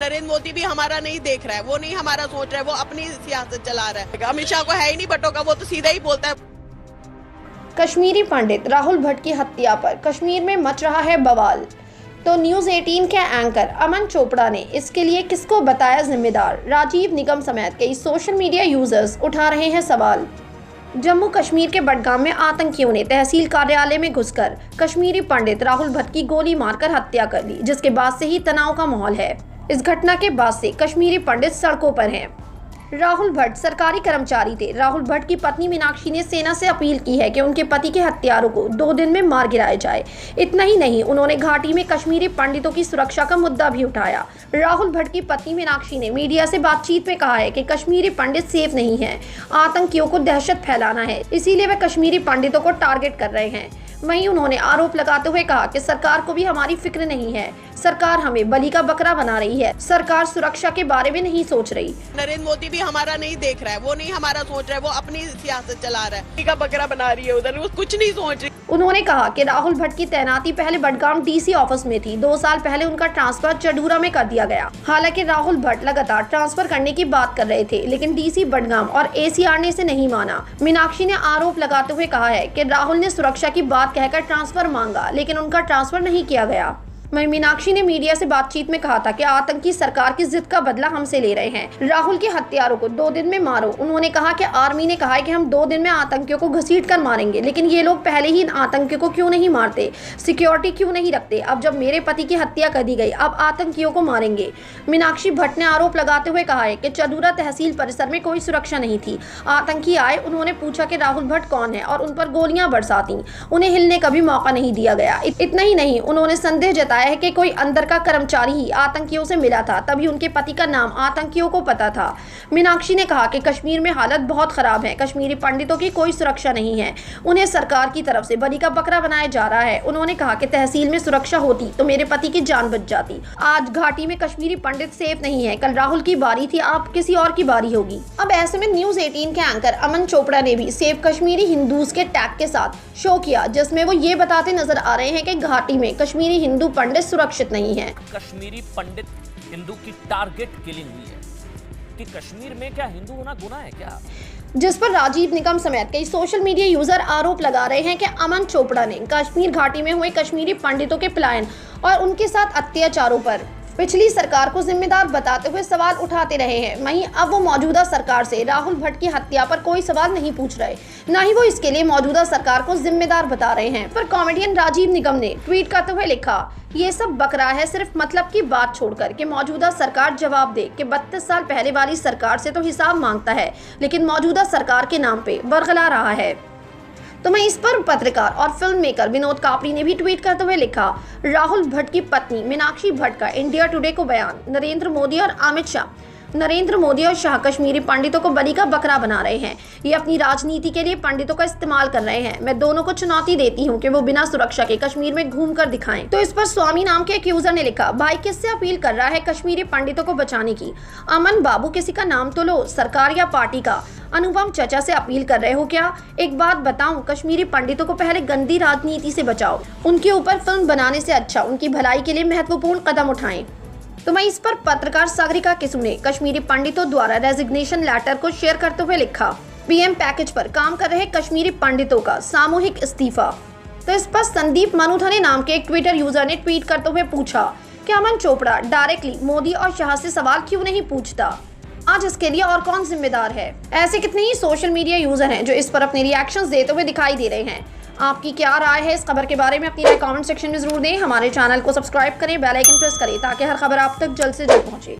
नरेंद्र मोदी भी हमारा नहीं देख रहा है, वो नहीं हमारा सोच रहा है, वो अपनी सियासत चला रहा है। अमित शाह को है ही नहीं बटों का, वो तो सीधा ही बोलता है। कश्मीरी पंडित राहुल भट्ट की हत्या पर कश्मीर में मच रहा है बवाल। तो न्यूज़ 18 के एंकर अमन चोपड़ा ने इसके लिए किसको बताया जिम्मेदार? राजीव निगम समेत कई सोशल मीडिया यूजर्स उठा रहे हैं सवाल। जम्मू कश्मीर के बडगाम में आतंकियों ने तहसील कार्यालय में घुसकर कश्मीरी पंडित राहुल भट्ट की गोली मारकर हत्या कर दी, जिसके बाद से ही तनाव का माहौल है। इस घटना के बाद से कश्मीरी पंडित सड़कों पर हैं। राहुल भट्ट सरकारी कर्मचारी थे। राहुल भट्ट की पत्नी मीनाक्षी ने सेना से अपील की है कि उनके पति के हत्यारों को 2 दिन में मार गिराया जाए। इतना ही नहीं, उन्होंने घाटी में कश्मीरी पंडितों की सुरक्षा का मुद्दा भी उठाया। राहुल भट्ट की पत्नी मीनाक्षी ने मीडिया से बातचीत में कहा है कि कश्मीरी पंडित सेफ नहीं हैं, आतंकियों को दहशत फैलाना है, इसीलिए वे कश्मीरी पंडितों को टारगेट कर रहे हैं। वहीं उन्होंने आरोप लगाते हुए कहा कि सरकार को भी हमारी फिक्र नहीं है, सरकार हमें बलि का बकरा बना रही है, सरकार सुरक्षा के बारे में नहीं सोच रही। नरेंद्र मोदी भी हमारा नहीं देख रहा है, वो नहीं हमारा सोच रहा है, वो अपनी सियासत चला रहा है, बलि का बकरा बना रही है उधर, वो कुछ नहीं सोच रही। उन्होंने कहा कि राहुल भट्ट की तैनाती पहले बडगाम डीसी ऑफिस में थी। 2 साल पहले उनका ट्रांसफर चडूरा में कर दिया गया। हालांकि राहुल भट्ट लगातार ट्रांसफर करने की बात कर रहे थे, लेकिन डीसी बडगाम और एसीआर ने इसे नहीं माना। मीनाक्षी ने आरोप लगाते हुए कहा है कि राहुल ने सुरक्षा की बात कहकर ट्रांसफर मांगा, लेकिन उनका ट्रांसफर नहीं किया गया। वहीं मीनाक्षी ने मीडिया से बातचीत में कहा था कि आतंकी सरकार की जिद का बदला हमसे ले रहे हैं, राहुल के हत्यारों को 2 दिन में मारो। उन्होंने कहा कि आर्मी ने कहा है कि हम 2 दिन में आतंकियों को घसीट कर मारेंगे, लेकिन ये लोग पहले ही इन आतंकियों को क्यों नहीं मारते, सिक्योरिटी क्यों नहीं रखते? अब जब मेरे पति की हत्या कर दी गई, अब आतंकियों को मारेंगे। मीनाक्षी भट्ट ने आरोप लगाते हुए कहा है कि चडूरा तहसील परिसर में कोई सुरक्षा नहीं थी। आतंकी आए, उन्होंने पूछा कि राहुल भट्ट कौन है और उन पर गोलियां बरसाती। उन्हें हिलने का भी मौका नहीं दिया गया। इतना ही नहीं, उन्होंने संदेह जताया है कि कोई अंदर का कर्मचारी ही आतंकियों से मिला था, तभी उनके पति का नाम आतंकियों को पता था। मीनाक्षी ने कहा कि कश्मीर में हालत बहुत खराब है, कश्मीरी पंडितों की कोई सुरक्षा नहीं है, उन्हें सरकार की तरफ से बलि का बकरा बनाया जा रहा है। उन्होंने कहा कि तहसील में सुरक्षा होती तो मेरे पति की जान बच जाती। आज घाटी में कश्मीरी पंडित सेफ नहीं है, कल राहुल की बारी थी, आप किसी और की बारी होगी। अब ऐसे में न्यूज़ 18 के एंकर अमन चोपड़ा ने भी सेफ कश्मीरी हिंदूज के टैग के साथ शो किया, जिसमें वो ये बताते नजर आ रहे हैं कि घाटी में कश्मीरी हिंदू पंडित सुरक्षित नहीं है। कश्मीरी पंडित हिंदू की टारगेट किलिंग हुई है कि कश्मीर में क्या हिंदू होना गुनाह है क्या? जिस पर राजीव निगम समेत कई सोशल मीडिया यूजर आरोप लगा रहे हैं कि अमन चोपड़ा ने कश्मीर घाटी में हुए कश्मीरी पंडितों के पलायन और उनके साथ अत्याचारों पर पिछली सरकार को जिम्मेदार बताते हुए सवाल उठाते रहे हैं। वहीं अब वो मौजूदा सरकार से राहुल भट्ट की हत्या पर कोई सवाल नहीं पूछ रहे, न ही वो इसके लिए मौजूदा सरकार को जिम्मेदार बता रहे हैं। पर कॉमेडियन राजीव निगम ने ट्वीट करते हुए लिखा, ये सब बकरा है, सिर्फ मतलब की बात छोड़कर कि मौजूदा सरकार जवाब दे कि 32 साल पहले वाली सरकार से तो हिसाब मांगता है, लेकिन मौजूदा सरकार के नाम पे बरगला रहा है। तो मैं इस पर पत्रकार और फिल्म मेकर विनोद कापड़ी ने भी ट्वीट करते हुए लिखा, राहुल भट्ट की पत्नी मीनाक्षी भट्ट का इंडिया टुडे को बयान, नरेंद्र मोदी और शाह कश्मीरी पंडितों को बलि का बकरा बना रहे हैं। ये अपनी राजनीति के लिए पंडितों का इस्तेमाल कर रहे हैं। मैं दोनों को चुनौती देती हूं कि वो बिना सुरक्षा के कश्मीर में घूमकर दिखाएं। तो इस पर स्वामी नाम के एक यूजर ने लिखा, भाई किससे अपील कर रहा है कश्मीरी पंडितों को बचाने की? अमन बाबू, किसी का नाम तो लो, सरकार या पार्टी का। अनुपम चचा से अपील कर रहे हो क्या? एक बात बताऊं, कश्मीरी पंडितों को पहले गंदी राजनीति से बचाओ, उनके ऊपर फिल्म बनाने से अच्छा उनकी भलाई के लिए महत्वपूर्ण कदम उठाएं। तो मैं इस पर पत्रकार सागरिका किसू ने कश्मीरी पंडितों द्वारा रेजिग्नेशन लेटर को शेयर करते हुए लिखा, पीएम पैकेज पर काम कर रहे कश्मीरी पंडितों का सामूहिक इस्तीफा। तो इस पर संदीप मनुधने नाम के एक ट्विटर यूजर ने ट्वीट करते हुए पूछा कि अमन चोपड़ा डायरेक्टली मोदी और शाह से सवाल क्यों नहीं पूछता? आज इसके लिए और कौन जिम्मेदार है? ऐसे कितने ही सोशल मीडिया यूजर हैं जो इस पर अपने रिएक्शंस देते हुए दिखाई दे रहे हैं। आपकी क्या राय है इस खबर के बारे में? अपनी राय कमेंट सेक्शन में जरूर दें। हमारे चैनल को सब्सक्राइब करें, बेल आइकन प्रेस करें ताकि हर खबर आप तक जल्द से जल्द पहुंचे।